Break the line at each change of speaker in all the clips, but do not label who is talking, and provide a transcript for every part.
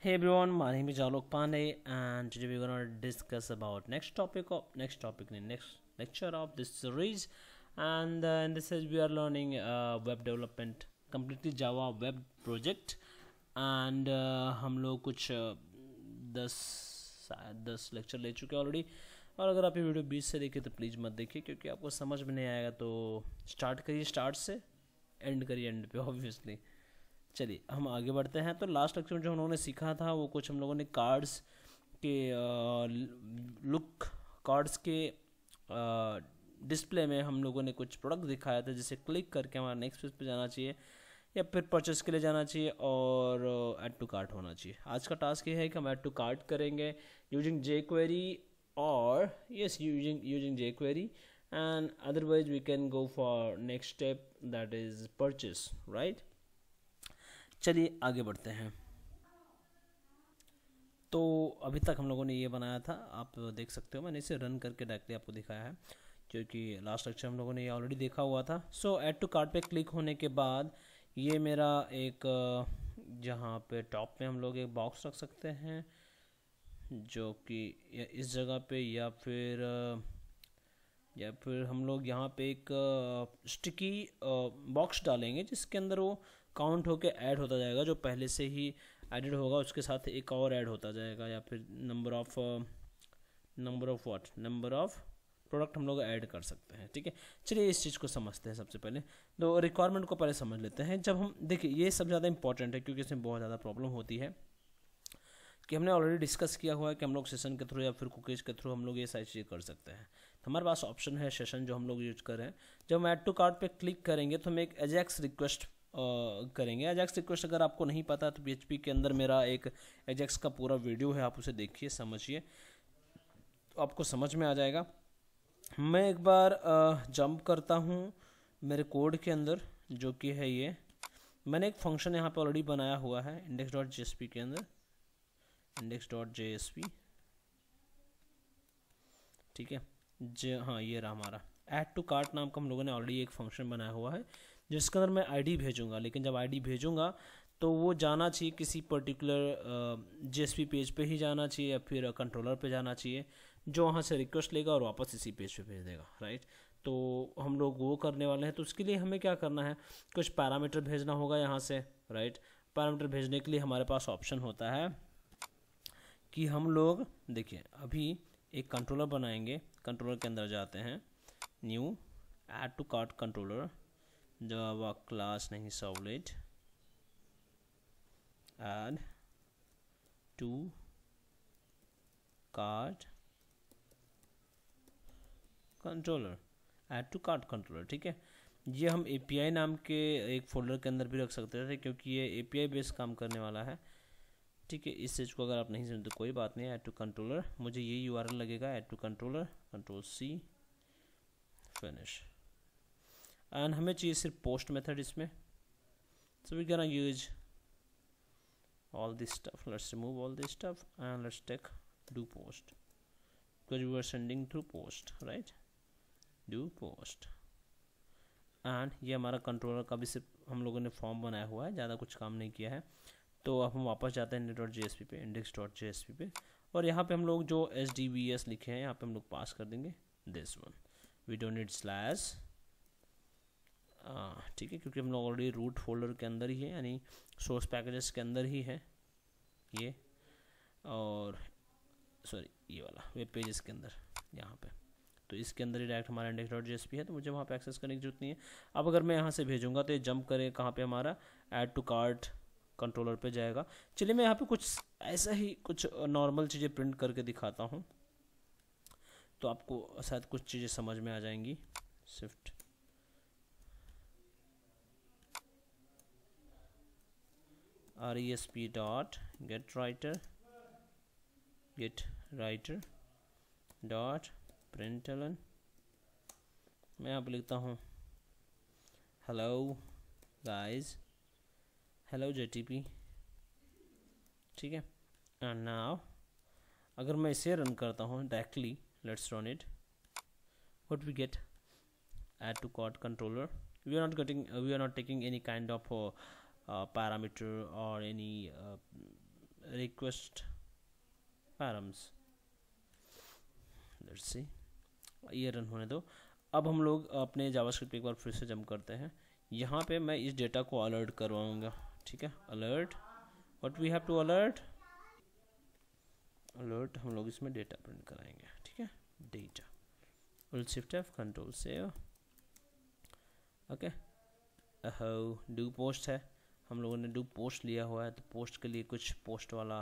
Hey everyone, my name is Alok Pandey, and today we're gonna discuss about next lecture of this series. And in this series, we are learning web development, completely Java web project. And हम लोग कुछ 10 lecture ले चुके हैं already. और अगर आप ये वीडियो 20 से देखिए तो प्लीज़ मत देखिए, क्योंकि आपको समझ में नहीं आएगा। तो स्टार्ट करिए स्टार्ट से, एंड करिए एंड पे ऑब्वियसली। चलिए हम आगे बढ़ते हैं। तो लास्ट लेक्चर में जो हम लोगों ने सीखा था वो कुछ हम लोगों ने कार्ड्स के लुक कार्ड्स के डिस्प्ले में हम लोगों ने कुछ प्रोडक्ट दिखाया था, जिसे क्लिक करके हमारा नेक्स्ट पेज पे जाना चाहिए या फिर परचेस के लिए जाना चाहिए और ऐड टू कार्ट होना चाहिए। आज का टास्क ये है कि हम ऐड टू कार्ट करेंगे यूजिंग जे क्वेरी और yes using jQuery, and otherwise we can go for next step, that is purchase, right. चलिए आगे बढ़ते हैं। तो अभी तक हम लोगों ने ये बनाया था, आप देख सकते हो, मैंने इसे रन करके डायरेक्टली आपको दिखाया है, क्योंकि लास्ट लेक्चर हम लोगों ने ये ऑलरेडी देखा हुआ था। सो ऐड टू कार्ट पे क्लिक होने के बाद ये मेरा एक जहाँ पे टॉप में हम लोग एक बॉक्स रख सकते हैं, जो कि इस जगह पे, या फिर हम लोग यहाँ पे एक स्टिकी बॉक्स डालेंगे, जिसके अंदर वो काउंट होके ऐड होता जाएगा। जो पहले से ही एडेड होगा उसके साथ एक और ऐड होता जाएगा, या फिर नंबर ऑफ प्रोडक्ट हम लोग ऐड कर सकते हैं। ठीक है, चलिए इस चीज़ को समझते हैं। सबसे पहले तो रिक्वायरमेंट को पहले समझ लेते हैं। जब हम देखिए, ये सब ज़्यादा इंपॉर्टेंट है, क्योंकि इसमें बहुत ज़्यादा प्रॉब्लम होती है कि हमने ऑलरेडी डिस्कस किया हुआ है कि हम लोग सेशन के थ्रू या फिर कुकीज के थ्रू हम लोग ये सारी चीज़ें कर सकते हैं। तो हमारे पास ऑप्शन है सेशन, जो हम लोग यूज कर रहे हैं। जब हम ऐड टू कार्ट पे क्लिक करेंगे तो हम एक एजेक्स रिक्वेस्ट करेंगे। एजेक्स रिक्वेस्ट अगर आपको नहीं पता तो PHP के अंदर मेरा एक एजेक्स का पूरा वीडियो है, आप उसे देखिए समझिए, तो आपको समझ में आ जाएगा। मैं एक बार जंप करता हूँ मेरे कोड के अंदर, जो कि है ये। मैंने एक फंक्शन यहाँ पे ऑलरेडी बनाया हुआ है index.jsp के अंदर, index.jsp, ठीक है। हाँ, ये रहा हमारा ऐड टू कार्ट नाम का हम लोगों ने ऑलरेडी एक फंक्शन बनाया हुआ है, जिसके अंदर मैं आईडी भेजूंगा। लेकिन जब आईडी भेजूंगा तो वो जाना चाहिए किसी पर्टिकुलर JSP पेज पे ही जाना चाहिए, या फिर कंट्रोलर पे जाना चाहिए, जो वहाँ से रिक्वेस्ट लेगा और वापस इसी पेज पे भेज देगा, राइट। तो हम लोग वो करने वाले हैं। तो उसके लिए हमें क्या करना है, कुछ पैरामीटर भेजना होगा यहाँ से, राइट। पैरामीटर भेजने के लिए हमारे पास ऑप्शन होता है कि हम लोग देखिए अभी एक कंट्रोलर बनाएंगे। कंट्रोलर के अंदर जाते हैं, new add to cart controller, Java class नहीं servlet, add to cart controller, add to cart controller, ठीक है। ये हम API नाम के एक फोल्डर के अंदर भी रख सकते थे, क्योंकि ये API बेस्ड काम करने वाला है, ठीक है। इस चीज़ को अगर आप नहीं समझते तो कोई बात नहीं। ऐड टू कंट्रोलर, मुझे ये URL लगेगा, add to controller, Ctrl+C, finish. And हमें चाहिए सिर्फ पोस्ट मेथड इसमें। So we can use all this stuff. Let's remove all this stuff and let's take do post, because we are sending through post, right? Do post, and ये हमारा controller का भी सिर्फ हम लोगों ने फॉर्म बनाया हुआ है, ज़्यादा कुछ काम नहीं किया है। तो अब हम वापस जाते हैं index.jsp पे, index.jsp पे, और यहाँ पे हम लोग जो SDBS लिखे हैं यहाँ पे हम लोग पास कर देंगे this one. We don't need slash, ठीक है, क्योंकि हम लोग ऑलरेडी रूट फोल्डर के अंदर ही है, यानी सोर्स पैकेजेस के अंदर ही है ये, और सॉरी ये वाला वेब पेजेस के अंदर यहाँ पे। तो इसके अंदर ही डायरेक्ट हमारा index.jsp है, तो मुझे वहाँ पे एक्सेस करने की जरूरत नहीं है। अब अगर मैं यहाँ से भेजूँगा तो ये जंप करे कहाँ पे, हमारा ऐड टू कार्ट कंट्रोलर पे जाएगा। चलिए मैं यहाँ पे कुछ ऐसा ही कुछ नॉर्मल चीज़ें प्रिंट करके दिखाता हूँ, तो आपको शायद कुछ चीज़ें समझ में आ जाएंगी। Swift RESP dot gate writer dot println, मैं यहाँ पे लिखता हूँ हेलो गाइस, हेलो JTP, ठीक है। एंड नाउ अगर मैं इसे रन करता हूँ directly, let's run it, what we get, add to cart controller, we are not taking any kind of parameter or any request params, let's see, ये run होने दो। अब हम लोग अपने जावास्क्रिप्ट पे एक बार फिर से जंप करते हैं। यहाँ पे मैं इस डेटा को अलर्ट करवाऊँगा, ठीक है। Alert, what we have to alert, alert हम लोग इसमें डेटा प्रिंट कराएंगे, ठीक है। Data, will shift F, control save, okay. Do post है, हम लोगों ने डू पोस्ट लिया हुआ है, तो पोस्ट के लिए कुछ पोस्ट वाला,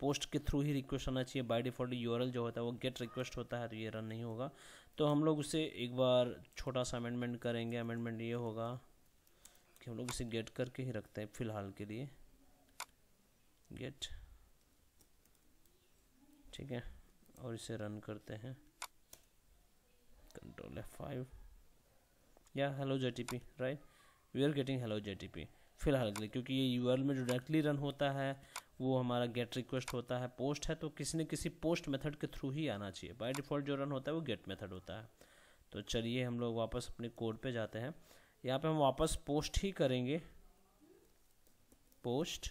पोस्ट के थ्रू ही रिक्वेस्ट आना चाहिए। बाय डिफ़ॉल्ट यूआरएल जो होता है वो गेट रिक्वेस्ट होता है, तो ये रन नहीं होगा। तो हम लोग उसे एक बार छोटा सा अमेंडमेंट करेंगे। अमेंडमेंट ये होगा कि हम लोग इसे गेट करके ही रखते हैं फ़िलहाल के लिए, गेट, ठीक है। और इसे रन करते हैं, कंट्रोल F5, या hello JTP, right, we are getting hello JTP फिलहाल के लिए, क्योंकि ये यूआरएल में जो डायरेक्टली रन होता है वो हमारा गेट रिक्वेस्ट होता है। पोस्ट है तो किसी न किसी पोस्ट मेथड के थ्रू ही आना चाहिए। बाय डिफ़ॉल्ट जो रन होता है वो गेट मेथड होता है। तो चलिए हम लोग वापस अपने कोड पे जाते हैं। यहाँ पे हम वापस पोस्ट ही करेंगे, पोस्ट,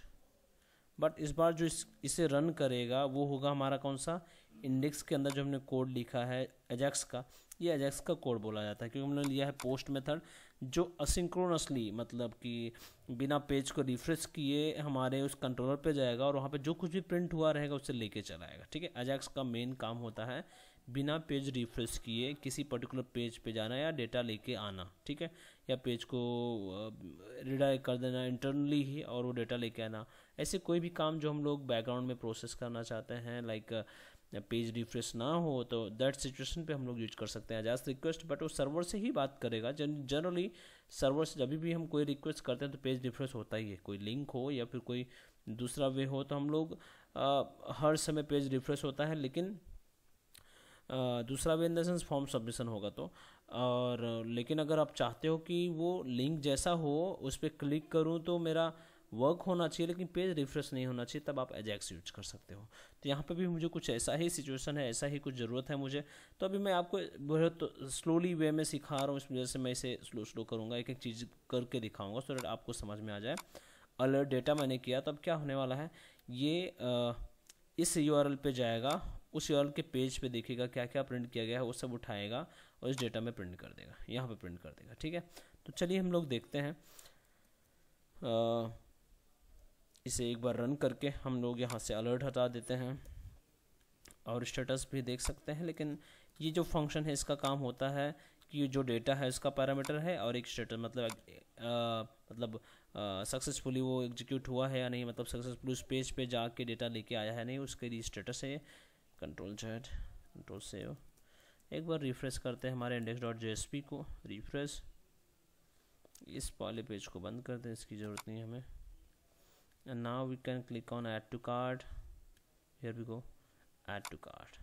बट इस बार जो इसे रन करेगा वो होगा हमारा कौन सा, इंडेक्स के अंदर जो हमने कोड लिखा है एजेक्स का, ये एजेक्स का कोड बोला जाता है, क्योंकि हमने लिया है पोस्ट मेथड जो असिंक्रोनसली, मतलब कि बिना पेज को रिफ्रेश किए हमारे उस कंट्रोलर पे जाएगा और वहाँ पे जो कुछ भी प्रिंट हुआ रहेगा उससे लेके चला आएगा, ठीक है। एजेक्स का मेन काम होता है बिना पेज रिफ्रेश किए किसी पर्टिकुलर पेज पे जाना या डेटा लेके आना, ठीक है, या पेज को रिडायरेक्ट कर देना इंटरनली ही और वो डेटा लेके आना। ऐसे कोई भी काम जो हम लोग बैकग्राउंड में प्रोसेस करना चाहते हैं, लाइक पेज रिफ्रेश ना हो, तो दैट सिचुएशन पे हम लोग यूज कर सकते हैं एजाज रिक्वेस्ट, बट वो सर्वर से ही बात करेगा। जनरली सर्वर से जब भी हम कोई रिक्वेस्ट करते हैं तो पेज रिफ्रेश होता ही है, कोई लिंक हो या फिर कोई दूसरा वे हो, तो हम लोग हर समय पेज रिफ्रेश होता है। लेकिन दूसरा way in the sense form submission होगा तो, और लेकिन अगर आप चाहते हो कि वो लिंक जैसा हो उस पर क्लिक करूँ तो मेरा वर्क होना चाहिए लेकिन पेज रिफ्रेश नहीं होना चाहिए, तब आप एजेक्स यूज कर सकते हो। तो यहाँ पे भी मुझे कुछ ऐसा ही सिचुएशन है, ऐसा ही कुछ ज़रूरत है मुझे। तो अभी मैं आपको बहुत स्लोली वे में सिखा रहा हूँ, इस वजह से मैं इसे स्लो करूँगा, एक एक चीज़ करके दिखाऊँगा सो दैट आपको समझ में आ जाए। अलर्ट डेटा मैंने किया, तो अब क्या होने वाला है, ये इस यूआरएल पे जाएगा, उस यूआरएल के पेज पे देखेगा क्या क्या प्रिंट किया गया है, वो सब उठाएगा और इस डेटा में प्रिंट कर देगा, यहाँ पे प्रिंट कर देगा, ठीक है। तो चलिए हम लोग देखते हैं, इसे एक बार रन करके हम लोग यहाँ से अलर्ट हटा देते हैं और स्टेटस भी देख सकते हैं। लेकिन ये जो फंक्शन है इसका काम होता है कि जो डेटा है इसका पैरामीटर है और एक स्टेटस, मतलब सक्सेसफुली वो एग्जीक्यूट हुआ है या नहीं, मतलब सक्सेसफुली उस पेज पे जाके डेटा लेके आया है नहीं, उसके लिए स्टेटस है। कंट्रोल Z, कंट्रोल सेव, एक बार रिफ्रेश करते हैं हमारे index.jsp को, रिफ्रेश, इस वाले पेज को बंद कर दें, इसकी ज़रूरत नहीं है हमें। And now we can click on add to cart. Here we go, add to cart.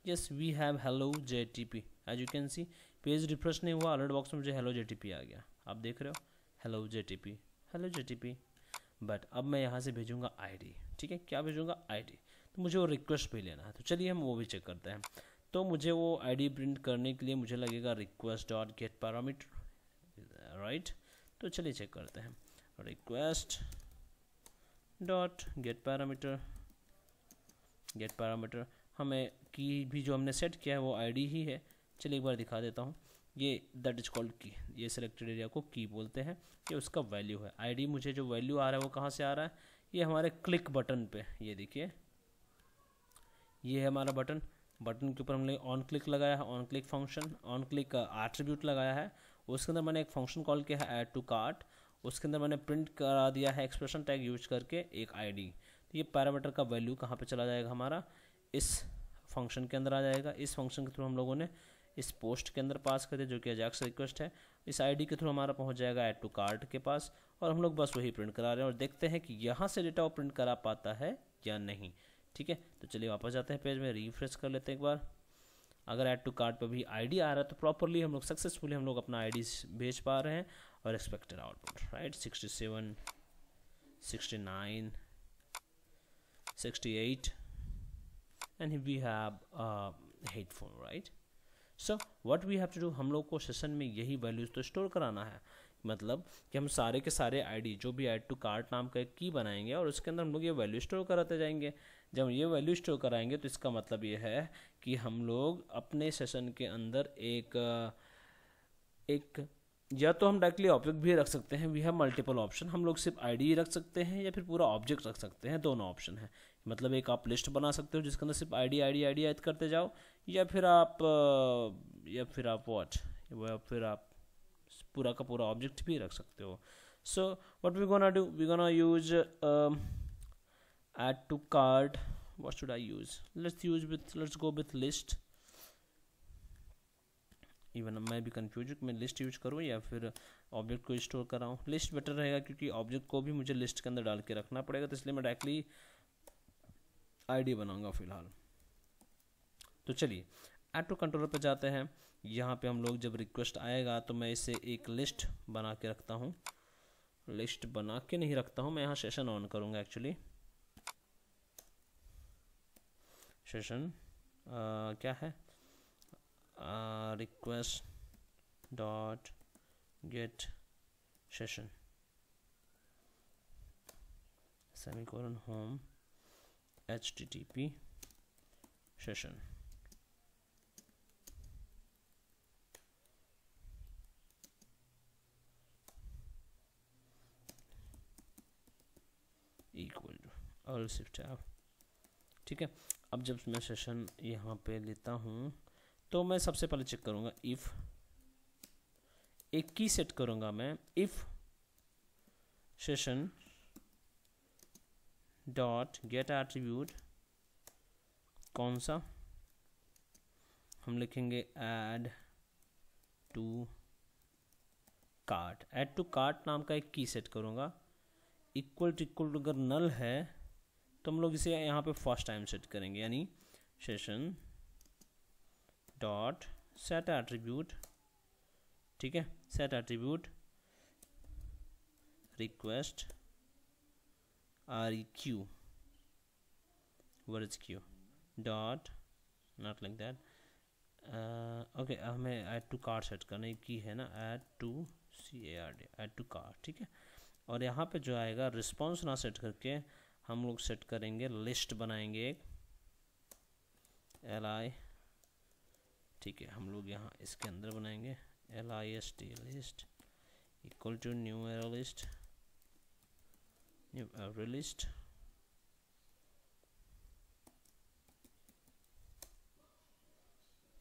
Yes, we have hello JTP. As you can see, page refresh नहीं हुआ, अलर्ट बॉक्स में मुझे hello JTP आ गया, आप देख रहे हो, hello JTP, hello JTP। But अब मैं यहाँ से भेजूँगा ID, ठीक है, क्या भेजूँगा, ID। तो मुझे वो रिक्वेस्ट भी लेना है, तो चलिए हम वो भी चेक करते हैं। तो मुझे वो ID प्रिंट करने के लिए मुझे लगेगा request.getParameter, राइट। तो चलिए चेक करते हैं, request डॉट गेट पैरामीटर हमें की भी जो हमने सेट किया है वो आईडी ही है। चलिए एक बार दिखा देता हूँ, ये दैट इज कॉल्ड की, ये सिलेक्टेड एरिया को की बोलते हैं, ये उसका वैल्यू है। आईडी मुझे जो वैल्यू आ रहा है वो कहाँ से आ रहा है, ये हमारे क्लिक बटन पे, ये देखिए, ये है हमारा बटन के ऊपर हमने ऑन क्लिक लगाया है, on click function, on click attribute लगाया है। उसके अंदर मैंने एक फंक्शन कॉल किया है ऐड टू कार्ट, उसके अंदर मैंने प्रिंट करा दिया है एक्सप्रेशन टैग यूज करके एक आईडी। तो ये पैरामीटर का वैल्यू कहाँ पे चला जाएगा, हमारा इस फंक्शन के अंदर आ जाएगा। इस फंक्शन के थ्रू हम लोगों ने इस पोस्ट के अंदर पास कर दिया जो कि अजाक्स रिक्वेस्ट है, इस आईडी के थ्रू हमारा पहुंच जाएगा ऐड टू कार्ट के पास, और हम लोग बस वही प्रिंट करा रहे हैं और देखते हैं कि यहाँ से डेटा वो प्रिंट करा पाता है या नहीं, ठीक है। तो चलिए वापस जाते हैं पेज में, रिफ्रेश कर लेते हैं एक बार। अगर ऐड टू कार्ट पर भी आईडी आ रहा है तो प्रॉपरली हम लोग सक्सेसफुली हम लोग अपना आईडी भेज पा रहे हैं और expected output, right, 67, 69, 68 and we have a headphone, right? So what we have to do, हम लोग को सेशन में यही वैल्यूज तो स्टोर कराना है, मतलब कि हम सारे के सारे आईडी जो भी ऐड टू कार्ट नाम का एक की बनाएंगे और उसके अंदर हम लोग ये वैल्यू स्टोर कराते जाएंगे। जब हम ये वैल्यू स्टोर कराएंगे तो इसका मतलब ये है कि हम लोग अपने सेशन के अंदर एक या तो हम डायरेक्टली ऑब्जेक्ट भी रख सकते हैं, वी हैव मल्टीपल ऑप्शन। हम लोग सिर्फ आईडी रख सकते हैं या फिर पूरा ऑब्जेक्ट रख सकते हैं, दोनों ऑप्शन है। मतलब एक आप लिस्ट बना सकते हो जिसके अंदर सिर्फ आईडी आईडी आईडी ऐड करते जाओ, या फिर आप पूरा का पूरा ऑब्जेक्ट भी रख सकते हो। So what we gonna do, we gonna use add to cart. What should I use? Let's go with list. Even मैं भी कंफ्यूज हूँ कि मैं लिस्ट यूज करूँ या फिर ऑब्जेक्ट को स्टोर कराऊँ। लिस्ट बेटर रहेगा क्योंकि ऑब्जेक्ट को भी मुझे लिस्ट के अंदर डाल के रखना पड़ेगा, तो इसलिए मैं डायरेक्टली आईडी बनाऊंगा फिलहाल। तो चलिए ऐड टू कंट्रोलर पे जाते हैं। यहाँ पे हम लोग जब रिक्वेस्ट आएगा तो मैं इसे एक लिस्ट बना के रखता हूँ। लिस्ट बना के नहीं रखता हूँ मैं, यहाँ सेशन ऑन करूँगा एक्चुअली। सेशन क्या है, request dot get session semicolon home http session. Equal to all shift tab. ठीक है, अब जब मैं सेशन यहाँ पे लेता हूँ तो मैं सबसे पहले चेक करूँगा इफ़, एक की सेट करूँगा मैं, if session dot get attribute कौन सा, हम लिखेंगे add to cart. Add to cart नाम का एक की सेट करूँगा। इक्वल टू अगर नल है तो हम लोग इसे यहाँ पे फर्स्ट टाइम सेट करेंगे, यानी सेशन डॉट सेट एट्रीब्यूट। ठीक है, set attribute request REQ, what is Q dot not like that. Okay, हमें ऐड टू कार्ट सेट करने की है ना, add to CARD, add to cart. ठीक है, और यहाँ पे जो आएगा रिस्पॉन्स ना सेट करके हम लोग सेट करेंगे लिस्ट बनाएंगे एक LI। ठीक है, हम लोग यहाँ इसके अंदर बनाएंगे LIST list equal to new array list, new array list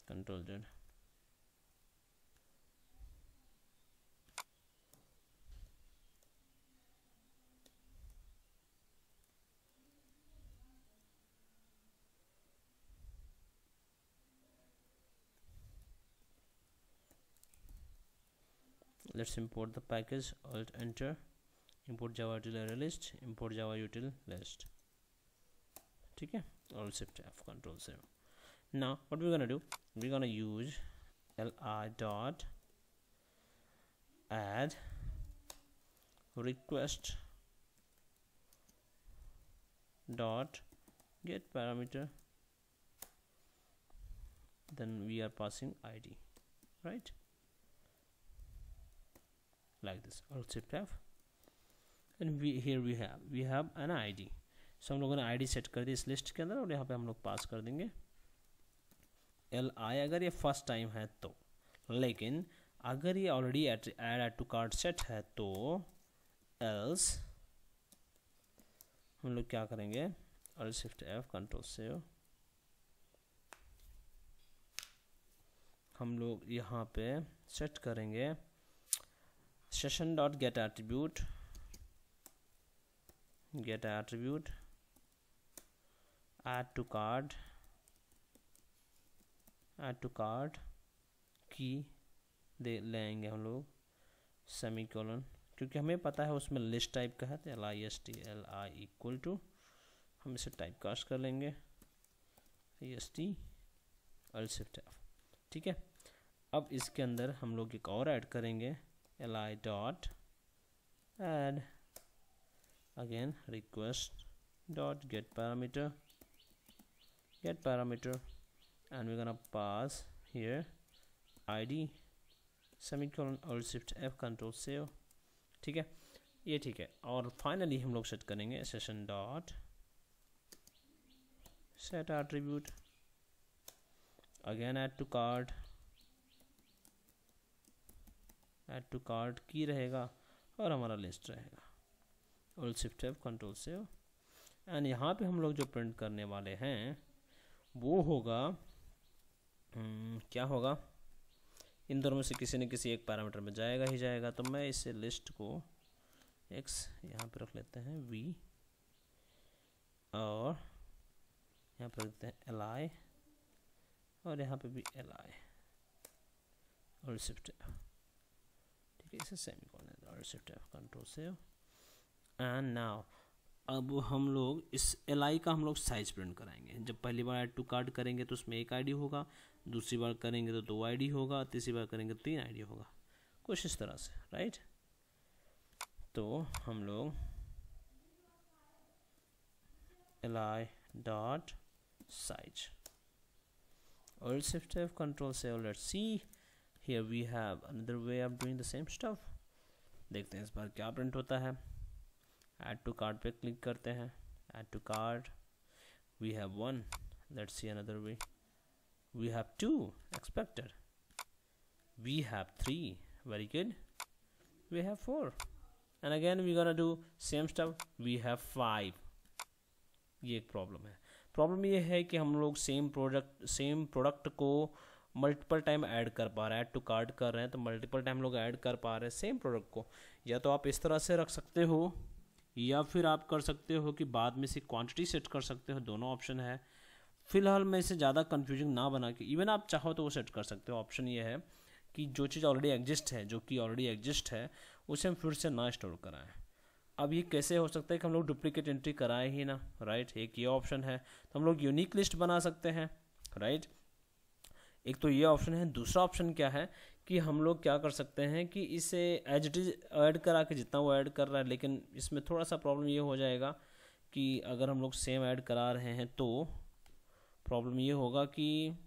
Control Z। Let's import the package, alt enter, import java util array list, import java util list। ठीक है, alt shift F control 0। now what we're gonna do, we're gonna use li dot add request dot get parameter, then we are passing id, right, like this, alt shift F, and here we have an id। सो हम लोगों ने id set कर दी इस list के अंदर, और यहाँ पे हम लोग पास कर देंगे li अगर ये फर्स्ट टाइम है तो। लेकिन अगर ये already add to cart set है तो एल्स हम लोग क्या करेंगे, alt shift F कंट्रोल से हम लोग यहाँ पे सेट करेंगे session dot get attribute, get attribute add to cart की दे लेंगे हम लोग सेमीकोलन, क्योंकि हमें पता है उसमें लिस्ट टाइप का है, तो LIST LI इक्वल टू हम इसे टाइप कास्ट कर लेंगे IST alt shift F। ठीक है, अब इसके अंदर हम लोग एक और ऐड करेंगे li dot add again request dot get parameter and we're gonna pass here id semicolon और शिफ्ट F कंट्रोल सेव, ठीक है, ये ठीक है। और फाइनली हम लोग सेट करेंगे session dot set attribute, again add to cart की रहेगा और हमारा लिस्ट रहेगा, और shift F control save. And यहाँ पे हम लोग जो प्रिंट करने वाले हैं वो होगा क्या होगा, इन दोनों में से किसी न किसी एक पैरामीटर में जाएगा ही जाएगा। तो मैं इसे लिस्ट को x यहाँ पे रख लेते हैं v, और यहाँ पे रखते हैं li, और यहाँ पे भी li, और शिफ्ट F, ठीक है, इसे सेमीकोलन और shift F control save. And now अब हम लोग इस li का हम लोग साइज प्रिंट कराएंगे। जब पहली बार ऐड टू कार्ट करेंगे तो उसमें एक आईडी होगा, दूसरी बार करेंगे तो 2 आईडी होगा, तीसरी बार करेंगे तो 3 आईडी होगा, कुछ इस तरह से, राइट। तो हम लोग li डॉट साइज और शिफ्ट F कंट्रोल से, let's see here we have another way of doing the same stuff. देखते हैं इस बार क्या प्रिंट होता है। ऐड टू कार्ट पे क्लिक करते हैं, add to cart, we have 1, let's see another way, we have 2 expected, we have 3, very good, we have 4, and again we gonna do same stuff, we have 5। ये एक problem है। Problem ये है कि हम लोग सेम प्रोडक्ट को multiple time add कर पा रहे हैं, ऐड टू कार्ट कर रहे हैं तो मल्टीपल टाइम लोग ऐड कर पा रहे हैं सेम प्रोडक्ट को। या तो आप इस तरह से रख सकते हो, या फिर आप कर सकते हो कि बाद में से क्वांटिटी सेट कर सकते हो, दोनों ऑप्शन है। फिलहाल मैं इसे ज़्यादा कन्फ्यूजिंग ना बना के, इवन आप चाहो तो वो सेट कर सकते हो। ऑप्शन ये है कि जो चीज़ ऑलरेडी एग्जिस्ट है, जो कि ऑलरेडी एग्जिस्ट है, उसे हम फिर से ना स्टोर कराएं। अब ये कैसे हो सकता है कि हम लोग डुप्लीकेट एंट्री कराएं ही ना, राइट। एक ये ऑप्शन है, तो हम लोग यूनिक लिस्ट बना सकते हैं, राइट। एक तो ये ऑप्शन है। दूसरा ऑप्शन क्या है कि हम लोग क्या कर सकते हैं कि इसे एज इट इज़ ऐड करा के, जितना वो ऐड कर रहा है, लेकिन इसमें थोड़ा सा प्रॉब्लम ये हो जाएगा कि अगर हम लोग सेम ऐड करा रहे हैं तो प्रॉब्लम ये होगा कि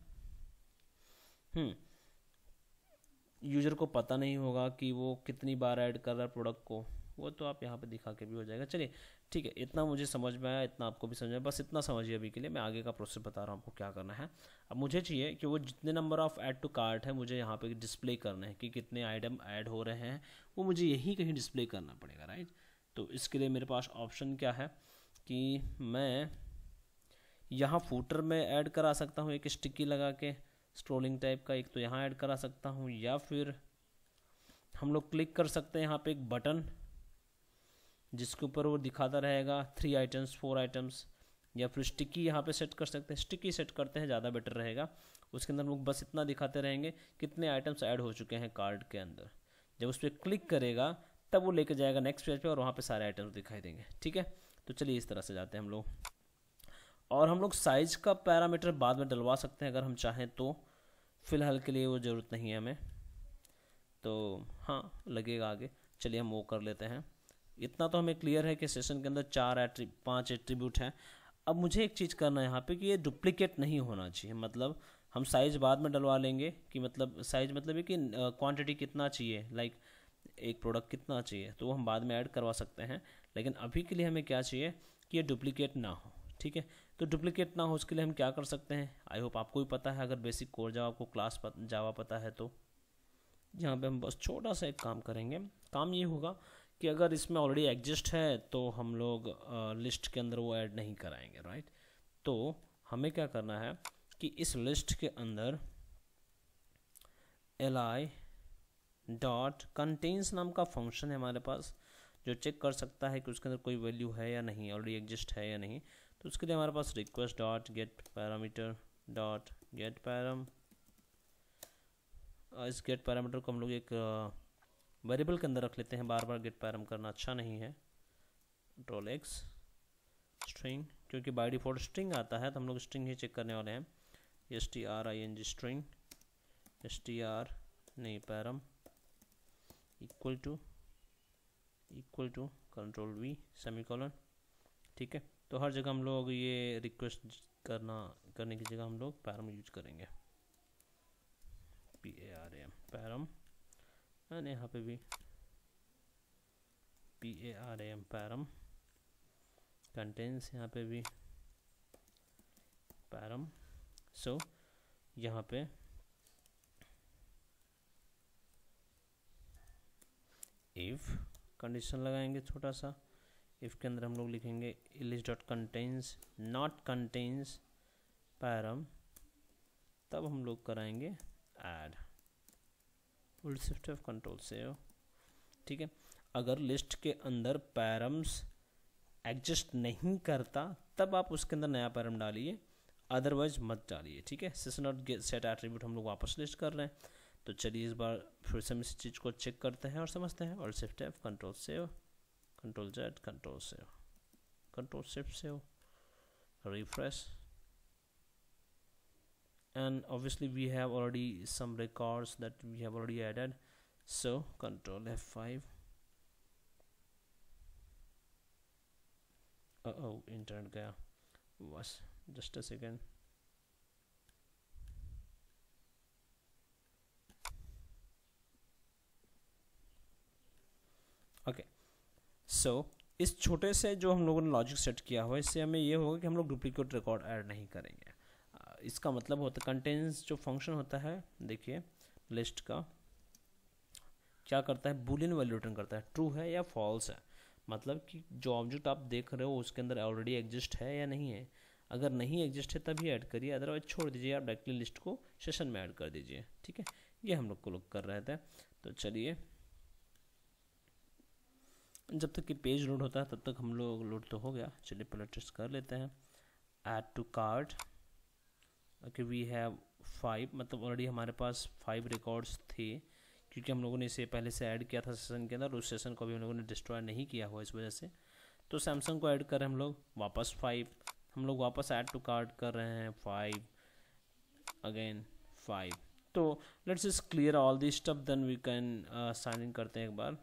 यूज़र को पता नहीं होगा कि वो कितनी बार ऐड कर रहा है प्रोडक्ट को। वो तो आप यहाँ पे दिखा के भी हो जाएगा। चलिए ठीक है, इतना मुझे समझ में आया, इतना आपको भी समझ में, बस इतना समझिए अभी के लिए। मैं आगे का प्रोसेस बता रहा हूँ आपको क्या करना है। अब मुझे चाहिए कि वो जितने number of add to cart है मुझे यहाँ पे डिस्प्ले करना है कि कितने आइटम ऐड हो रहे हैं, वो मुझे यहीं कहीं डिस्प्ले करना पड़ेगा, राइट। तो इसके लिए मेरे पास ऑप्शन क्या है कि मैं यहाँ फूटर में ऐड करा सकता हूँ एक स्टिकी लगा के स्क्रोलिंग टाइप का, एक तो यहाँ ऐड करा सकता हूँ, या फिर हम लोग क्लिक कर सकते हैं यहाँ पे एक बटन जिसके ऊपर वो दिखाता रहेगा 3 आइटम्स 4 आइटम्स, या फिर स्टिकी यहाँ पे सेट कर सकते हैं। स्टिकी सेट करते हैं, ज़्यादा बेटर रहेगा। उसके अंदर लोग बस इतना दिखाते रहेंगे कितने आइटम्स ऐड हो चुके हैं कार्ड के अंदर। जब उस पर क्लिक करेगा तब वो लेके जाएगा नेक्स्ट पेज पे और वहाँ पे सारे आइटम्स दिखाई देंगे, ठीक है। तो चलिए इस तरह से जाते हैं हम लोग, और हम लोग साइज़ का पैरामीटर बाद में डलवा सकते हैं अगर हम चाहें तो। फ़िलहाल के लिए वो ज़रूरत नहीं है हमें, तो हाँ लगेगा आगे। चलिए हम वो कर लेते हैं। इतना तो हमें क्लियर है कि सेशन के अंदर 5 एट्रीब्यूट हैं। अब मुझे एक चीज़ करना है यहाँ पे कि ये डुप्लीकेट नहीं होना चाहिए। मतलब हम साइज़ बाद में डलवा लेंगे कि मतलब साइज़ मतलब है कि क्वांटिटी कितना चाहिए, लाइक एक प्रोडक्ट कितना चाहिए, तो वो हम बाद में ऐड करवा सकते हैं। लेकिन अभी के लिए हमें क्या चाहिए कि ये डुप्लीकेट ना हो, ठीक है। तो डुप्लीकेट ना हो उसके लिए हम क्या कर सकते हैं, आई होप आपको भी पता है। अगर बेसिक कोर जावा आपको क्लास जावा पता है तो यहाँ पे हम बस छोटा सा एक काम करेंगे। काम ये होगा कि अगर इसमें ऑलरेडी एग्जिस्ट है तो हम लोग लिस्ट के अंदर वो ऐड नहीं कराएंगे, राइट। तो हमें क्या करना है कि इस लिस्ट के अंदर li डॉट कंटेन्स नाम का फंक्शन है हमारे पास, जो चेक कर सकता है कि उसके अंदर कोई वैल्यू है या नहीं, ऑलरेडी एग्जिस्ट है या नहीं। तो उसके लिए हमारे पास request dot get parameter dot get param, इस गेट पैरामीटर को हम लोग एक वेरिएबल के अंदर रख लेते हैं। बार बार गेट पैरम करना अच्छा नहीं है। कंट्रोल एक्स स्ट्रिंग, क्योंकि बाय डिफ़ॉल्ट स्ट्रिंग आता है तो हम लोग स्ट्रिंग ही चेक करने वाले हैं। string स्ट्रिंग str नहीं param equal to control v semicolon, ठीक है। तो हर जगह हम लोग ये रिक्वेस्ट करने की जगह हम लोग पैरम यूज करेंगे, PARAM पैरम। एंड यहाँ पे भी param param कंटेंट्स, यहाँ पे भी param। सो यहाँ पे इफ कंडीशन लगाएंगे छोटा सा, इफ के अंदर हम लोग लिखेंगे list dot contains not contains param, तब हम लोग कराएंगे add, will shift of control से। ठीक है, अगर लिस्ट के अंदर पैरम्स एग्जिस्ट नहीं करता तब आप उसके अंदर नया पैरम डालिए, अदरवाइज मत डालिए। ठीक है, session dot get set attribute हम लोग वापस लिस्ट कर रहे हैं, तो चलिए इस बार फिर से हम इस चीज़ को चेक करते हैं और समझते हैं। और shift F control save, control Z, control save, control shift save, refresh, and obviously we have already some records that we have already added, so control F5। Internet गया, बस जस्ट अ सेकेंड। ओके, सो इस छोटे से जो हम लोगों ने logic set किया हुआ है, इससे हमें ये होगा कि हम लोग डुप्लीकेट रिकॉर्ड ऐड नहीं करेंगे। इसका मतलब होता है कंटेंट्स जो फंक्शन होता है, देखिए लिस्ट का क्या करता है, बूलियन वैल्यू रिटर्न करता है, ट्रू है या फॉल्स है। मतलब कि जो ऑब्जेक्ट आप देख रहे हो उसके अंदर ऑलरेडी एग्जिस्ट है या नहीं है। अगर नहीं एग्जिस्ट है तभी ऐड करिए, अदरवाइज छोड़ दीजिए, आप डायरेक्टली लिस्ट को सेशन में ऐड कर दीजिए। ठीक है, ये हम लोग को लोग कर रहे थे। तो चलिए, जब तक कि पेज लोड होता है तब तक हम लोग लोड तो हो गया, चलिए पहले टेस्ट कर लेते हैं। Add to cart, okay we have 5, मतलब ऑलरेडी हमारे पास 5 रिकॉर्ड्स थे, क्योंकि हम लोगों ने इसे पहले से ऐड किया था सेशन के अंदर, उस सेशन को भी हम लोगों ने डिस्ट्रॉय नहीं किया हुआ इस वजह से। तो सैमसंग को ऐड करें हम लोग वापस 5, हम लोग वापस ऐड टू कार्ट कर रहे हैं 5 अगेन 5। तो let's just clear all this stuff, then we can sign in करते हैं।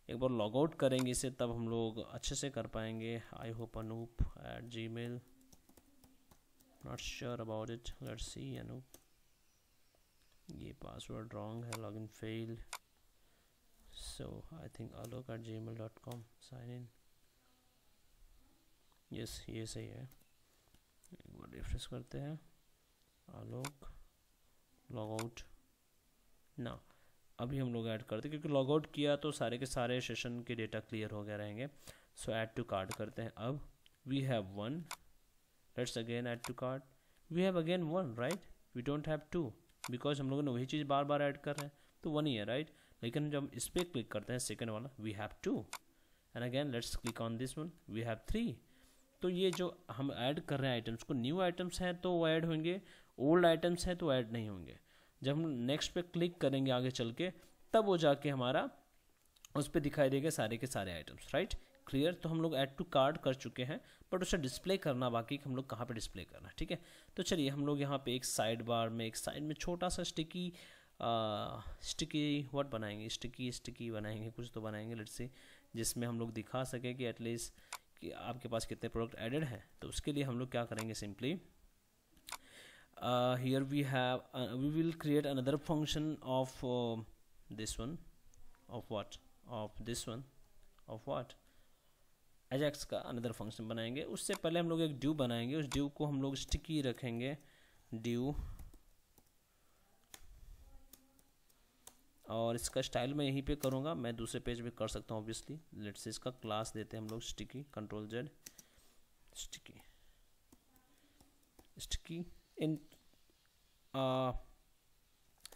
एक बार लॉग आउट करेंगे इसे, तब हम लोग अच्छे से कर पाएंगे। I hope Anoop at Gmail, not sure about it, let's see. Anoop, ये पासवर्ड रॉन्ग है, login failed, so I think alok at gmail.com, sign in, yes ये सही है। एक बार रिफ्रेश करते हैं, आलोक लॉग आउट ना, अभी हम लोग ऐड करते हैं, क्योंकि लॉग आउट किया तो सारे के सारे सेशन के डेटा क्लियर हो गए रहेंगे। सो ऐड टू कार्ट करते हैं। अब we have 1, let's again add to cart, we have again 1, right, we don't have 2, because हम लोगों ने वही चीज़ बार बार ऐड कर रहे हैं, तो 1 ही है, राइट। लेकिन जब इस पर क्लिक करते हैं सेकेंड वाला, we have 2, and again let's click on this one, we have 3। तो ये जो हम ऐड कर रहे हैं आइटम्स को, न्यू आइटम्स हैं तो वो ऐड होंगे, ओल्ड आइटम्स हैं तो ऐड नहीं होंगे। जब हम नेक्स्ट पे क्लिक करेंगे आगे चल के, तब वो जाके हमारा उस पर दिखाई देगा सारे के सारे आइटम्स, राइट। क्लियर, तो हम लोग ऐड टू कार्ट कर चुके हैं, बट उसे डिस्प्ले करना बाकी कि हम लोग कहाँ पे डिस्प्ले करना है। ठीक है, तो चलिए हम लोग यहाँ पे एक साइड बार में, एक साइड में छोटा सा स्टिकी व्हाट बनाएंगे, स्टिकी बनाएंगे, कुछ तो बनाएंगे, लेट्स सी, जिसमें हम लोग दिखा सके कि एटलीस्ट कि आपके पास कितने प्रोडक्ट एडेड हैं। तो उसके लिए हम लोग क्या करेंगे, simply here we have we will create another function of this one, of what, of this one, of what, ajax का another function बनाएंगे। उससे पहले हम लोग एक div बनाएंगे, उस div को हम लोग sticky रखेंगे, div, और इसका स्टाइल मैं यहीं पे करूँगा, मैं दूसरे पेज पे कर सकता हूँ ऑब्वियसली। लेट्स से इसका क्लास देते हैं हम लोग sticky, कंट्रोल जेड, sticky इन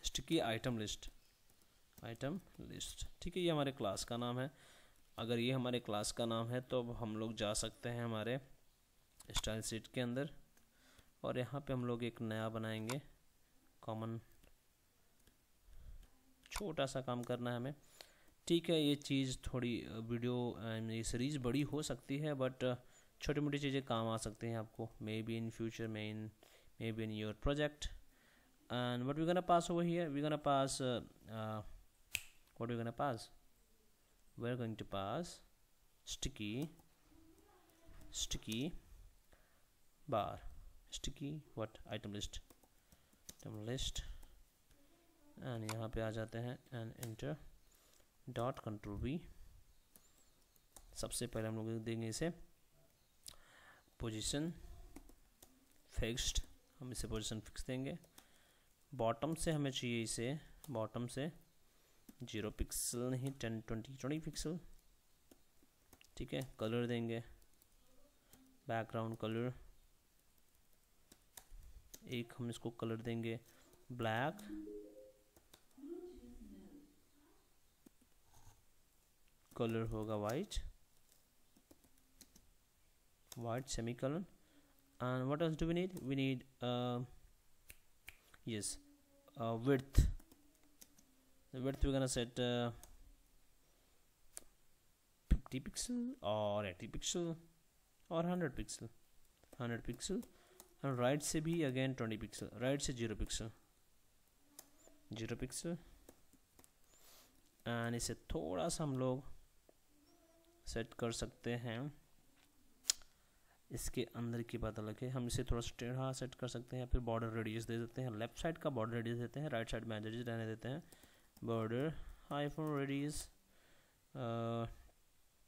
स्टिकी आइटम लिस्ट, ठीक है, ये हमारे क्लास का नाम है। अगर ये हमारे क्लास का नाम है तो अब हम लोग जा सकते हैं हमारे स्टाइल शीट के अंदर, और यहाँ पे हम लोग एक नया बनाएंगे कॉमन, छोटा सा काम करना है हमें। ठीक है, ये चीज़ थोड़ी वीडियो ये सीरीज़ बड़ी हो सकती है, बट छोटी मोटी चीज़ें काम आ सकती हैं आपको, may be in future, maybe in your project. And what we're gonna pass over here, we're gonna pass what we're gonna pass, we're going to pass sticky bar, sticky what, item list, and यहाँ पे आ जाते हैं and enter dot control we. सबसे पहले हम लोग देंगे इसे पोजीशन फिक्स्ड, हम इसे पोजीशन फिक्स देंगे। बॉटम से हमें चाहिए इसे, बॉटम से 0 पिक्सल नहीं 10 20 पिक्सल, ठीक है। कलर देंगे बैकग्राउंड कलर, एक हम इसको कलर देंगे ब्लैक, कलर होगा white, white semicolon. And what else do we need, we need yes width, the width we're gonna set 50 pixel or 80 pixel or 100 pixel, 100 pixel। और right से भी again 20 pixel, right से 0 pixel, 0 pixel. And इसे थोड़ा सा हम लोग set कर सकते हैं, इसके अंदर की बात अलग है, हम इसे थोड़ा सा टेढ़ा सेट कर सकते हैं, फिर बॉर्डर रेडियस दे देते हैं, लेफ्ट साइड का बॉर्डर रेडियस देते हैं, राइट साइड में एज इट रहने देते हैं। बॉर्डर हाइफन रेडियस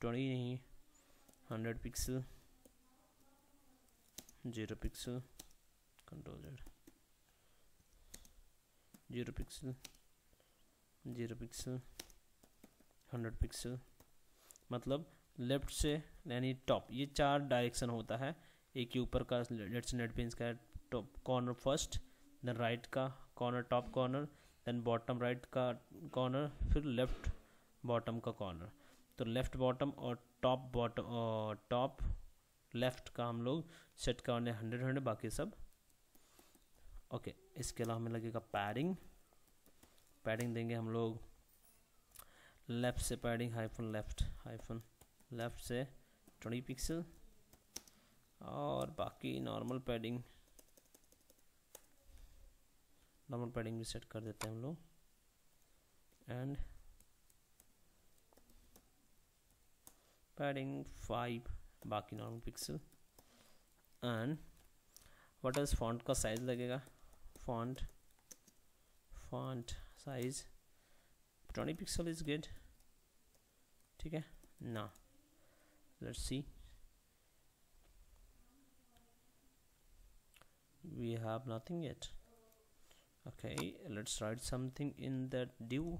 20 नहीं 100 pixel, 0 pixel, control Z, 0 pixel, 0 pixel, 100 pixel. मतलब लेफ्ट से यानी टॉप, ये 4 डायरेक्शन होता है। एक के ऊपर का लेट्स नेटबीन्स का top corner first, then right का corner top corner, then bottom right का कॉर्नर, फिर लेफ्ट बॉटम का कॉर्नर। तो लेफ्ट बॉटम और टॉप बॉटम और टॉप लेफ्ट का हम लोग सेट करने 100 बाकी सब ओके। इसके अलावा हमें लगेगा पैडिंग, पैडिंग देंगे हम लोग लेफ्ट से पैडिंग हाइफन लेफ्ट से 20 पिक्सल, और बाकी नॉर्मल पैडिंग भी सेट कर देते हैं हम लोग। एंड पैडिंग 5 बाकी normal pixel. And what is font का साइज लगेगा, font size 20 pixel is good, ठीक है ना। Let's see, we have nothing yet. Okay, let's write something in that div.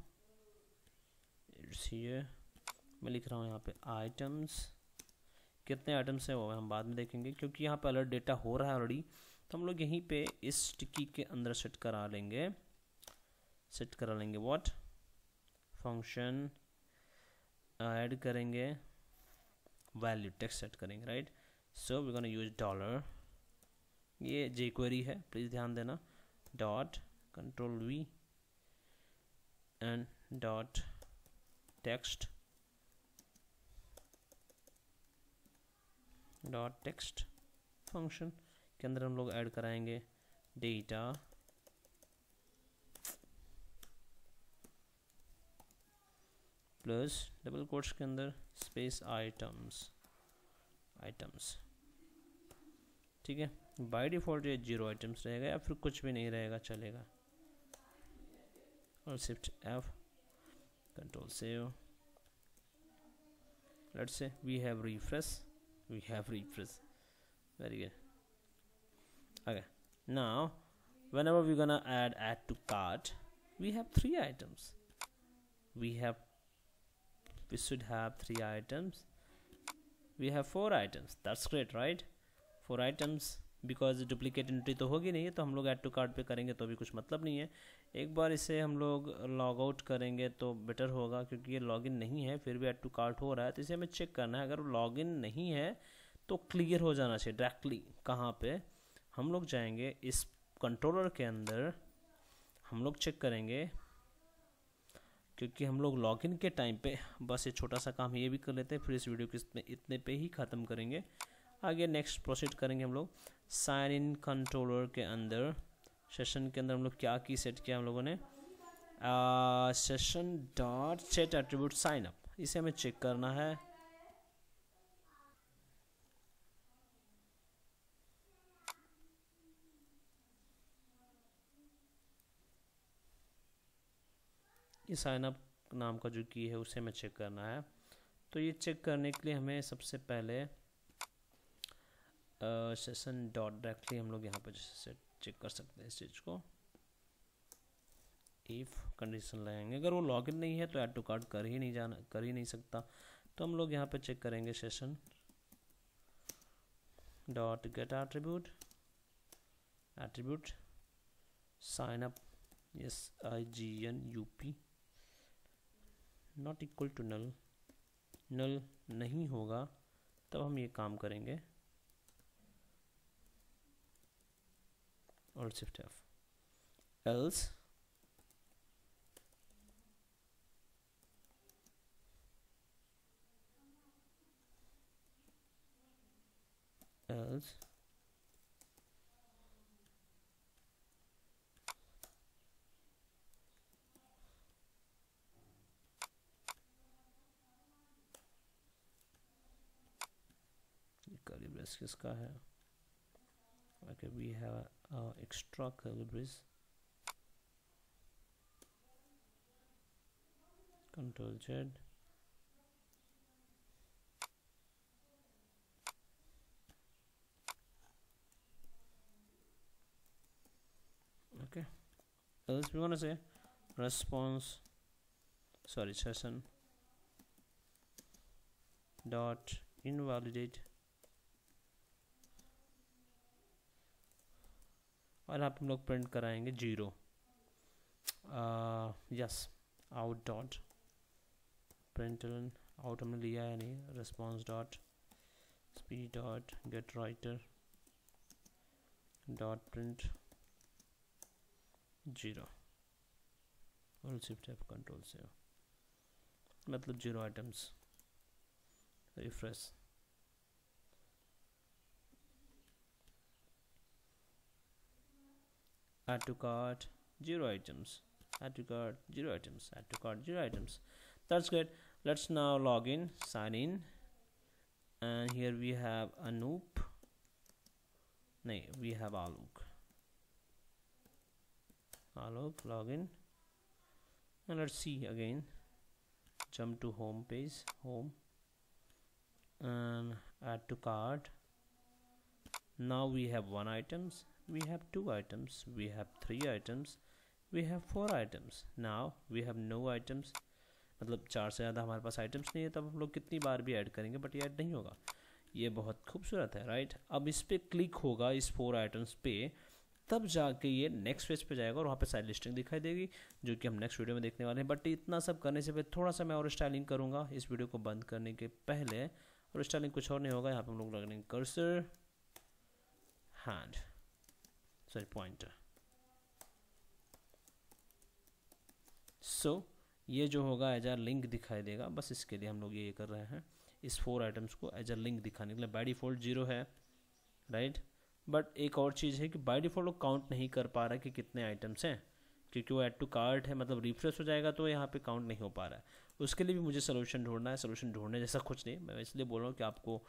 It's here, मैं लिख रहा हूँ यहाँ पे आइटम्स। कितने आइटम्स हैं वो हम बाद में देखेंगे, क्योंकि यहाँ पे अलर्ट डेटा हो रहा है ऑलरेडी, तो हम लोग यहीं पे इस टिकी के अंदर सेट करा लेंगे व्हाट फंक्शन ऐड करेंगे, वैल्यू टेक्स्ट सेट करेंगे, right. So we gonna use dollar, ये jQuery है प्लीज़ ध्यान देना, dot control V and dot text function के अंदर हम लोग ऐड कराएंगे डेटा प्लस डबल कोट्स के अंदर स्पेस आइटम्स, ठीक है। बाय डिफ़ॉल्ट ये 0 आइटम्स रहेगा या फिर कुछ भी नहीं रहेगा चलेगा, और shift F control save. Let's say we have refresh, very good। Okay, now whenever we're gonna add to cart, we have 3 items, we should have 3 items, we have 4 items, that's great, right। 4 items because duplicate entry तो होगी नहीं है, तो हम लोग add to cart पे करेंगे तो भी कुछ मतलब नहीं है। एक बार इसे हम लोग लॉग आउट करेंगे तो बेटर होगा, क्योंकि ये लॉगिन नहीं है फिर भी ऐड टू कार्ट हो रहा है, तो इसे हमें चेक करना है। अगर लॉगिन नहीं है तो क्लियर हो जाना चाहिए डायरेक्टली। कहाँ पे हम लोग जाएंगे, इस कंट्रोलर के अंदर हम लोग चेक करेंगे, क्योंकि हम लोग लॉगिन के टाइम पे बस ये छोटा सा काम ये भी कर लेते हैं, फिर इस वीडियो को इतने पे ही ख़त्म करेंगे। आगे नेक्स्ट प्रोसीड करेंगे हम लोग साइन इन कंट्रोलर के अंदर, सेशन के अंदर हम लोग क्या की सेट किया हम लोगों ने, session dot set attribute sign up, इसे हमें चेक करना है। ये साइन अप नाम का जो की है उसे हमें चेक करना है। तो ये चेक करने के लिए हमें सबसे पहले सेशन डॉट डायरेक्टली हम लोग यहाँ पर जैसे चेक कर सकते हैं इस चीज़ को। इफ़ कंडीशन लगाएंगे, अगर वो लॉगिन नहीं है तो ऐड टू कार्ट कर ही नहीं सकता। तो हम लोग यहाँ पे चेक करेंगे session dot get attribute sign up SIGNUP not equal to null नहीं होगा तब हम ये काम करेंगे और shift F। else curly brace किसका है? Okay, we have extra curly brace, Control Z, okay, else we want to say session dot invalidate, और आप हम लोग प्रिंट कराएंगे 0 yes out dot print out हमने लिया है नहीं, response dot speed dot gate writer dot print 0 और शिफ्ट F कंट्रोल से, मतलब 0 items. Refresh, add to cart 0 items, add to cart 0 items, add to cart 0 items. That's good. Let's now log in, sign in, and here we have Anoop. No, we have Alok. Login, and let's see again. Jump to home page, home, and add to cart. Now we have 1 items, we have 2 items, we have 3 items, we have 4 items. Now we have no items, मतलब 4 से ज़्यादा हमारे पास items नहीं है, तब हम लोग कितनी बार भी ऐड करेंगे बट ये ऐड नहीं होगा। ये बहुत खूबसूरत है, राइट। अब इस पर क्लिक होगा इस 4 आइटम्स पे, तब जाके ये नेक्स्ट पेज पे जाएगा और वहाँ पे साइड लिस्टिंग दिखाई देगी, जो कि हम नेक्स्ट वीडियो में देखने वाले हैं। बट इतना सब करने से पहले थोड़ा सा मैं और स्टाइलिंग करूँगा इस वीडियो को बंद करने के पहले, और स्टाइलिंग कुछ और नहीं होगा। यहाँ पर हम लोग लगेंगे कर्सर हैंड, सॉरी पॉइंटर। सो ये जो होगा एज अ लिंक दिखाई देगा, बस इसके लिए हम लोग ये कर रहे हैं, इस 4 आइटम्स को एज अ लिंक दिखाने के लिए। बाय डिफ़ॉल्ट 0 है, राइट। बट एक और चीज़ है कि बाय डिफ़ॉल्ट वो काउंट नहीं कर पा रहा है कि कितने आइटम्स हैं, क्योंकि वो ऐड टू कार्ट है, मतलब रिफ्रेश हो जाएगा तो यहाँ पे काउंट नहीं हो पा रहा है। उसके लिए भी मुझे सोल्यूशन ढूंढना है। सोल्यूशन ढूंढने जैसा कुछ नहीं, मैं इसलिए बोल रहा हूँ कि आपको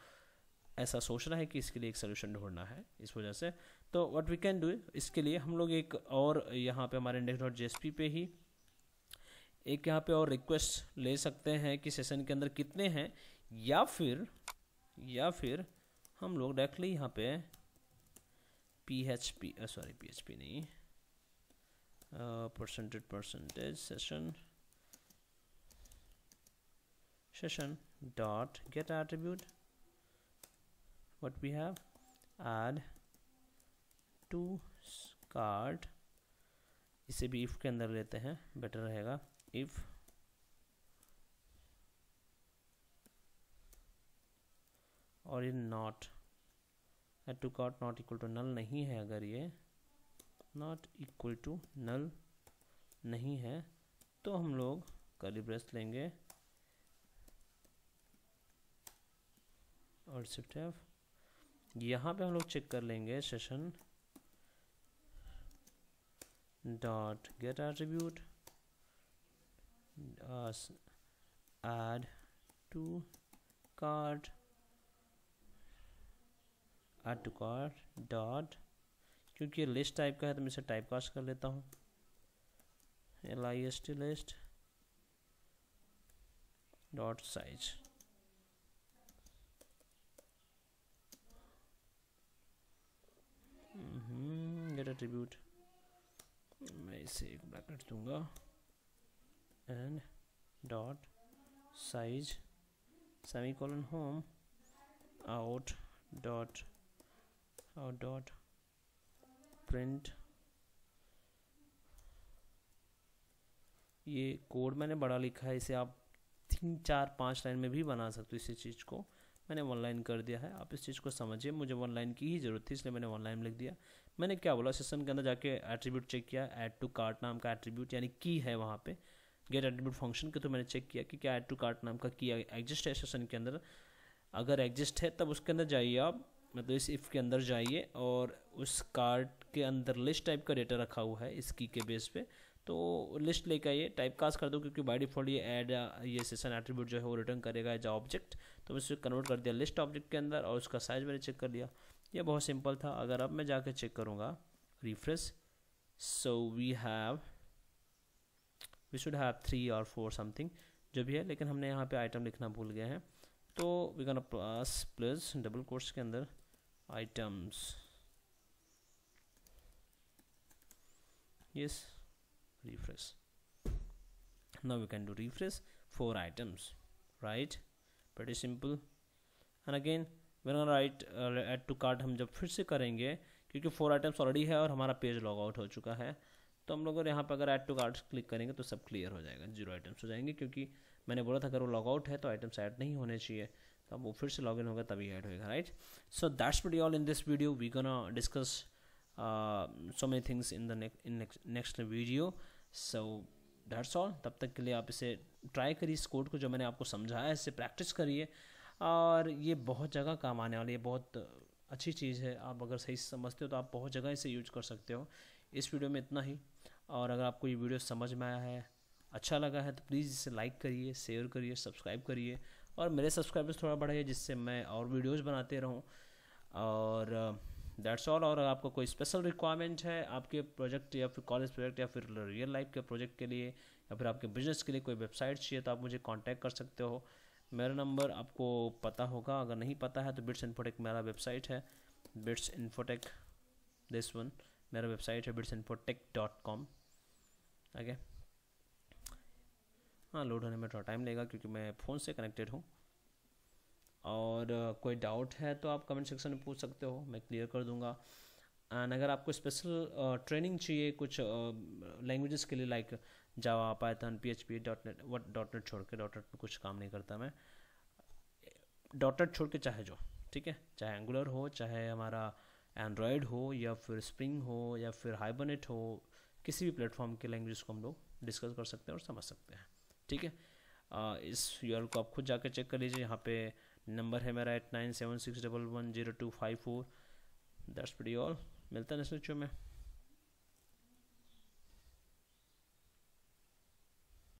ऐसा सोचना है कि इसके लिए एक सोल्यूशन ढूंढना है, इस वजह से। तो व्हाट वी कैन डू, इसके लिए हम लोग एक और यहाँ पे हमारे index.jsp पे ही एक यहाँ पे और रिक्वेस्ट ले सकते हैं कि सेशन के अंदर कितने हैं, या फिर हम लोग डायरेक्टली यहाँ पे PHP नहीं, percentage session dot get attribute, what we have, add to cart, इसे भी if के अंदर लेते हैं, बेटर रहेगा। if और ये not add to cart not equal to null नहीं है, अगर ये नॉट इक्वल टू नल नहीं है तो हम लोग कर्ली ब्रेस लेंगे और शिफ्ट F। यहाँ पे हम लोग चेक कर लेंगे session dot get attribute add to cart dot, क्योंकि ये लिस्ट टाइप का है तो मैं इसे टाइप कास्ट कर लेता हूँ, LIST list dot size. Get attribute, मैं इसे एक ब्रैकेट दूंगा and dot size semicolon home out dot print. ये कोड मैंने बड़ा लिखा है, इसे आप 3 4 5 लाइन में भी बना सकते हो। इसी चीज़ को मैंने 1 लाइन कर दिया है, आप इस चीज़ को समझिए। मुझे 1 लाइन की ही ज़रूरत थी इसलिए मैंने 1 लाइन लिख दिया। मैंने क्या बोला, सेशन के अंदर जाके एट्रीब्यूट चेक किया, ऐड टू कार्ट नाम का एट्रीब्यूट यानी की है वहाँ पे गेट एट्रीब्यूट फंक्शन के, तो मैंने चेक किया कि क्या ऐड टू कार्ट नाम का की एग्जिस्ट है सेशन के अंदर। अगर एग्जिस्ट है तब उसके अंदर जाइए आप, मतलब इस इफ़ के अंदर जाइए और उस कार्ट के अंदर लिस्ट टाइप का डेटा रखा हुआ है इस की के बेस पे, तो लिस्ट लेकर आइए, टाइप कास्ट कर दो क्योंकि बाय डिफॉल्ट ये ऐड ये सेशन एट्रीब्यूट जो है वो रिटर्न करेगा एज ऑब्जेक्ट। तो मैं इसे कन्वर्ट कर दिया लिस्ट ऑब्जेक्ट के अंदर और उसका साइज मैंने चेक कर लिया। ये बहुत सिंपल था। अगर अब मैं जाकर चेक करूँगा refresh, so we should have 3 और 4 समथिंग जो भी है, लेकिन हमने यहाँ पे आइटम लिखना भूल गए हैं। तो we gonna plus double quotes के अंदर items, yes refresh. Now we can do refresh 4 items, right? Pretty simple. And again we're gonna write add to cart हम जब फिर से करेंगे क्योंकि 4 items ऑलरेडी है और हमारा पेज लॉग आउट हो चुका है, तो हम लोग यहाँ पर अगर ऐड टू कार्ट क्लिक करेंगे तो सब क्लियर हो जाएगा, 0 आइटम्स हो जाएंगे। क्योंकि मैंने बोला था अगर वो लॉग आउट है तो आइटम्स ऐड नहीं होने चाहिए, तो अब वो फिर से लॉग इन होगा तभी ऐड होगा, right? So that's pretty all in this video. We gonna discuss so many things in the next video. So that's all. तब तक के लिए आप इसे ट्राई करिए, इस कोड को जो मैंने आपको समझाया इससे प्रैक्टिस करिए, और ये बहुत जगह काम आने वाली है, बहुत अच्छी चीज़ है। आप अगर सही समझते हो तो आप बहुत जगह इसे यूज कर सकते हो। इस वीडियो में इतना ही, और अगर आपको ये वीडियो समझ में आया है, अच्छा लगा है, तो प्लीज़ इसे लाइक करिए, शेयर करिए, सब्सक्राइब करिए, और मेरे सब्सक्राइबर्स थोड़ा बढ़ाइए जिससे मैं और वीडियोज़ बनाते रहूँ। और दैट्स ऑल। और आपको कोई स्पेशल रिक्वायरमेंट है आपके प्रोजेक्ट या फिर कॉलेज प्रोजेक्ट या फिर रियल लाइफ के प्रोजेक्ट के लिए या फिर आपके बिजनेस के लिए कोई वेबसाइट चाहिए, तो आप मुझे कांटेक्ट कर सकते हो। मेरा नंबर आपको पता होगा, अगर नहीं पता है तो बिट्स इन्फोटेक मेरा वेबसाइट है, बिट्स इन्फोटेक दिस वन मेरा वेबसाइट है bitsinfotech.com। ओके, हाँ, लोड होने में थोड़ा टाइम लगेगा क्योंकि मैं फ़ोन से कनेक्टेड हूँ। और कोई डाउट है तो आप कमेंट सेक्शन में पूछ सकते हो, मैं क्लियर कर दूंगा। एंड अगर आपको स्पेशल ट्रेनिंग चाहिए कुछ लैंग्वेजेस के लिए, like Java, Python, PHP, .NET, .NEट छोड़ के, .NEट में कुछ काम नहीं करता मैं, .NEट छोड़ के चाहे जो, ठीक है, चाहे एंगुलर हो, चाहे हमारा एंड्रॉयड हो, या फिर स्प्रिंग हो, या फिर हाइबरनेट हो, किसी भी प्लेटफॉर्म के लैंग्वेज को हम लोग डिस्कस कर सकते हैं और समझ सकते हैं, ठीक है। इस URL को आप खुद जाकर चेक कर लीजिए। यहाँ पे नंबर है मेरा 8976110254। That's pretty all. मिलता है नेक्स्ट वीडियो में।